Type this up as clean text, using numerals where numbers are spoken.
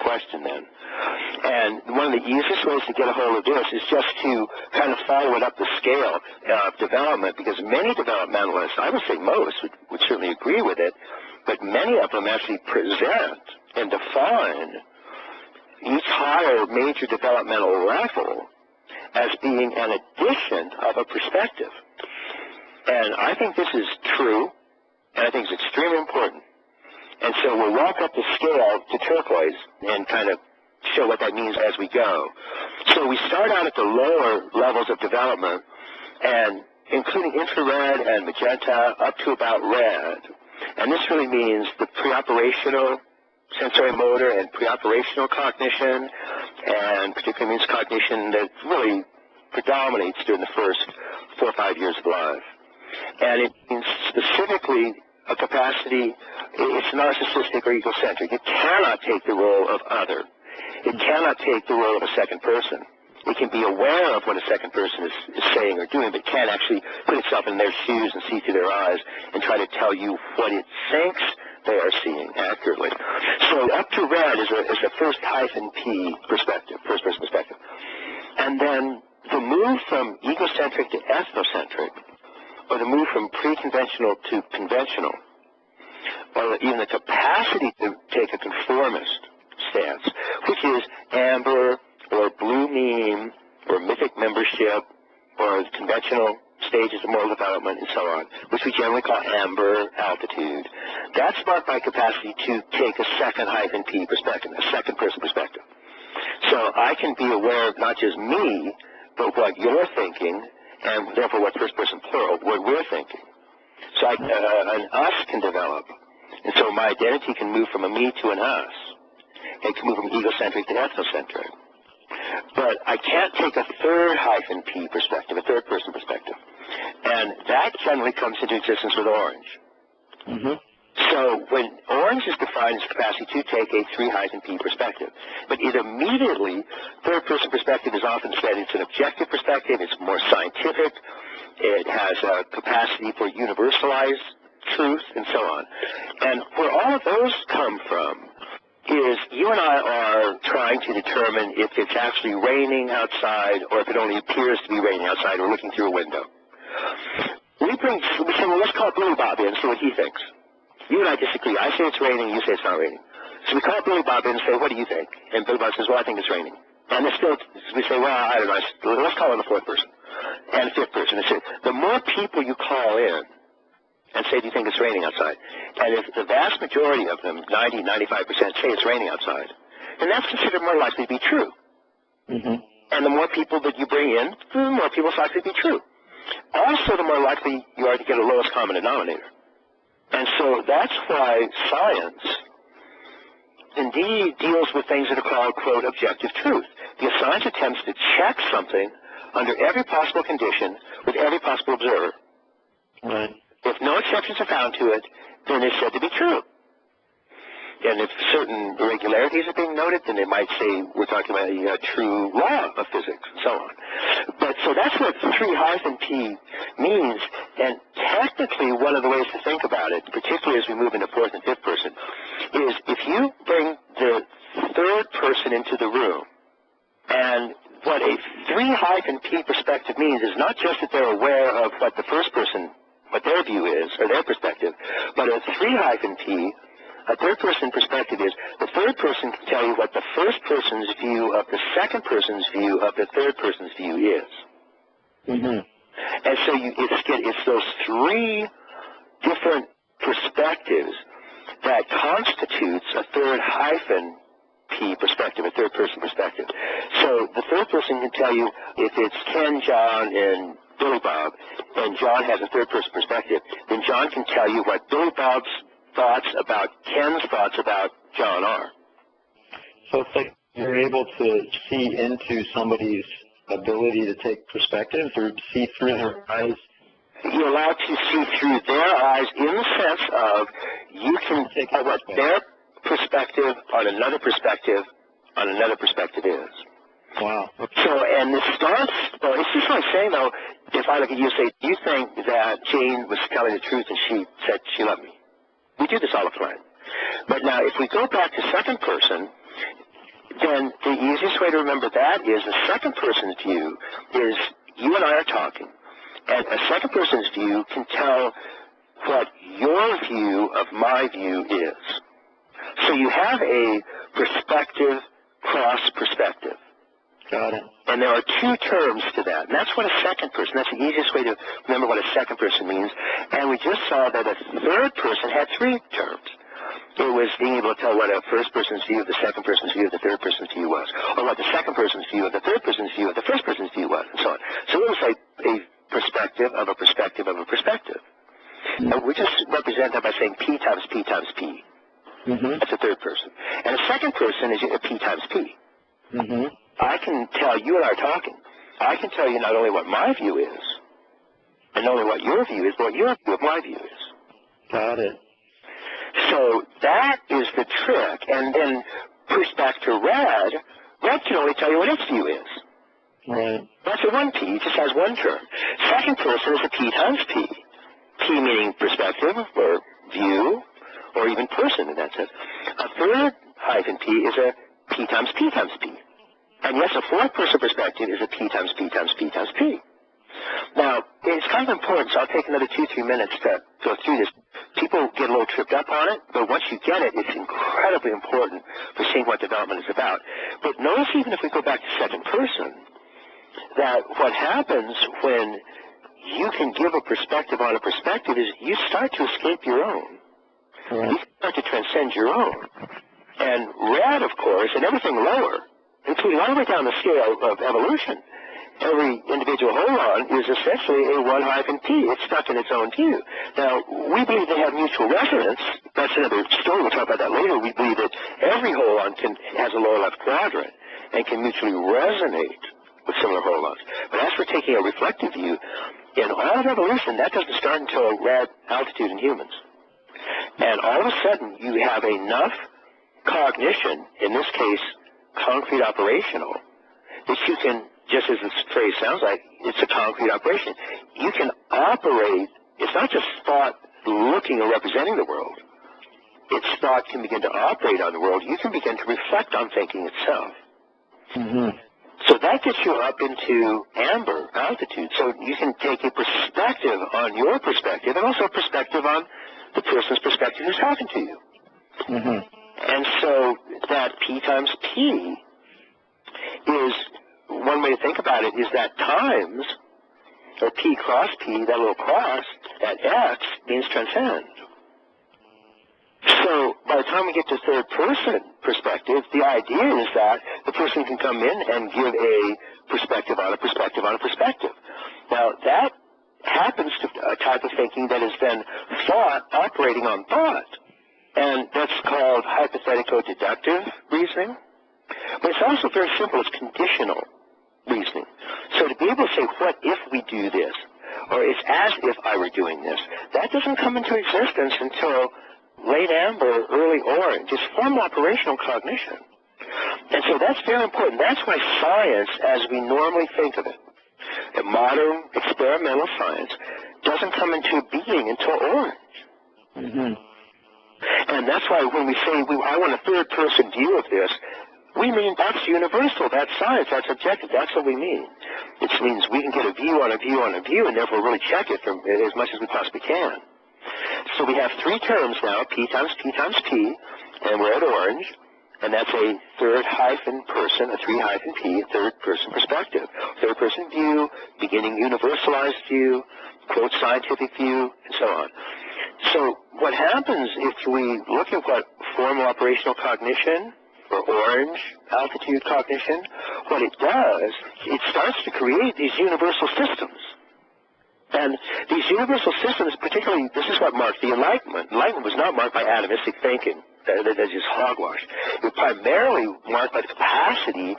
question then. And one of the easiest ways to get a hold of this is just to kind of follow it up the scale of development, because many developmentalists, I would say most, would certainly agree with it, but many of them actually present and define each higher major developmental level as being an addition of a perspective. And I think this is true, and I think it's extremely important. And so we'll walk up the scale to turquoise and kind of show what that means as we go. So we start out at the lower levels of development, and including infrared and magenta up to about red. And this really means the preoperational sensory motor and preoperational cognition, and particularly means cognition that really predominates during the first 4 or 5 years of life. And it means specifically a capacity, it's narcissistic or egocentric. It cannot take the role of other. It cannot take the role of a second person. It can be aware of what a second person is saying or doing, but can't actually put itself in their shoes and see through their eyes and try to tell you what it thinks they are seeing accurately. So up to red is the first -P perspective, first person perspective. And then the move from egocentric to ethnocentric, or the move from pre-conventional to conventional, or even the capacity to take a conformist stance, which is amber or blue meme or mythic membership or conventional stages of moral development and so on, which we generally call amber altitude. That's marked by capacity to take a second -P perspective, a second person perspective. So I can be aware of not just me, but what you're thinking, and therefore what first person plural, what we're thinking. So an us can develop. And so my identity can move from a me to an us. It can move from egocentric to ethnocentric. But I can't take a third -P perspective, a third person perspective. And that generally comes into existence with orange. Mm-hmm. So when orange is defined as capacity to take a 3-P perspective, but immediately third person perspective is often said it's an objective perspective, it's more scientific, it has a capacity for universalized truth, and so on. And where all of those come from is you and I are trying to determine if it's actually raining outside or if it only appears to be raining outside or looking through a window. We say, well, let's call Billy Bob in and see what he thinks. You and I disagree. I say it's raining, you say it's not raining. So we call Billy Bob in and say, what do you think? And Billy Bob says, well, I think it's raining. And we say, well, I don't know, let's call in the fourth person and fifth person. And say, the more people you call in and say, do you think it's raining outside? And if the vast majority of them, 90, 95%, say it's raining outside, then that's considered more likely to be true. Mm-hmm. And the more people that you bring in, the more people it's likely to be true. Also, the more likely you are to get a lowest common denominator. And so that's why science indeed deals with things that are called, quote, objective truth. Because science attempts to check something under every possible condition with every possible observer. Right. If no exceptions are found to it, then it's said to be true. And if certain irregularities are being noted, then they might say we're talking about a true law of physics, and so on. But so that's what 3-P means. And technically, one of the ways to think about it, particularly as we move into fourth and fifth person, is if you bring the third person into the room, and what a 3-P perspective means is not just that they're aware of what the first person, what their view is, or their perspective, but a 3-P, a third-person perspective is the third person can tell you what the first person's view of the second person's view of the third person's view is. Mm-hmm. And so it's those three different perspectives that constitutes a third-P perspective, a third-person perspective. So the third person can tell you if it's Ken, John, and Billy Bob, and John has a third-person perspective, then John can tell you what Billy Bob's thoughts about Ken's thoughts about John are. So it's like you're able to see into somebody's ability to take perspective or see through their eyes. You're allowed to see through their eyes in the sense of you can take what their perspective on another perspective is. Wow. So, and this starts, well, it's just like saying, though, if I look at you and say, do you think that Jane was telling the truth and she said she loved me? We do this all the time. But now, if we go back to second person, then the easiest way to remember that is the second person's view is you and I are talking, and a second person's view can tell what your view of my view is. So you have a perspective cross-perspective. Got it. And there are two terms to that, and that's what a second person, that's the easiest way to remember what a second person means. And we just saw that a third person had three terms. It was being able to tell what a first person's view of the second person's view of the third person's view was, or what the second person's view of the third person's view of the first person's view was, and so on. So it was like a perspective of a perspective of a perspective. And we just represent that by saying P times P times P. Mm-hmm. That's a third person. And a second person is a P times P. Mm-hmm. I can tell you and I are talking. I can tell you not only what my view is, and not only what your view is, but what your view of my view is. Got it. So that is the trick. And then push back to red. Red can only tell you what its view is. Right. That's a 1P. It just has one term. Second person is a P times P. P meaning perspective or view or even person in that sense. A third hyphen P is a P times P times P. And yes, a fourth person perspective is a P times P times P times P. Now, it's kind of important, so I'll take another 2-3 minutes to go through this. People get a little tripped up on it, but once you get it, it's incredibly important for seeing what development is about. But notice even if we go back to second person, that what happens when you can give a perspective on a perspective is you start to escape your own. Right. You start to transcend your own. And red, of course, and everything lower, including all the way down the scale of evolution, every individual holon is essentially a 1 hyphen P. It's stuck in its own view. Now, we believe they have mutual resonance. That's another story. We'll talk about that later. We believe that every holon has a lower left quadrant and can mutually resonate with similar holons. But as for taking a reflective view, in all of evolution, that doesn't start until red altitude in humans. And all of a sudden, you have enough cognition, in this case, concrete operational, that you can, just as this phrase sounds like, it's a concrete operation. You can operate, it's not just thought looking or representing the world. It's thought can begin to operate on the world. You can begin to reflect on thinking itself. Mm-hmm. So that gets you up into amber altitude. So you can take a perspective on your perspective and also a perspective on the person's perspective who's talking to you. Mm-hmm. And so that P times P is, one way to think about it is that times, or P cross P, that little cross, that X means transcend. So by the time we get to third person perspective, the idea is that the person can come in and give a perspective on a perspective on a perspective. Now that happens to a type of thinking that is then thought operating on thought. And that's called hypothetico-deductive reasoning. But it's also very simple. It's conditional reasoning. So to be able to say, what if we do this? Or it's as if I were doing this. That doesn't come into existence until late amber, early orange. It's formal operational cognition. And so that's very important. That's why science, as we normally think of it, the modern experimental science, doesn't come into being until orange. Mm-hmm. And that's why when we say, I want a third-person view of this, we mean that's universal, that's science, that's objective, that's what we mean. It means we can get a view on a view on a view and therefore really check it from as much as we possibly can. So we have three terms now, P times P times P, and we're at orange, and that's a third hyphen person, a 3 hyphen P, third-person perspective. Third-person view, beginning universalized view, quote scientific view, and so on. So what happens if we look at what formal operational cognition or orange altitude cognition, what it does, it starts to create these universal systems. And these universal systems, particularly, this is what marked the Enlightenment. Enlightenment was not marked by atomistic thinking. That's just hogwash. It was primarily marked by the capacity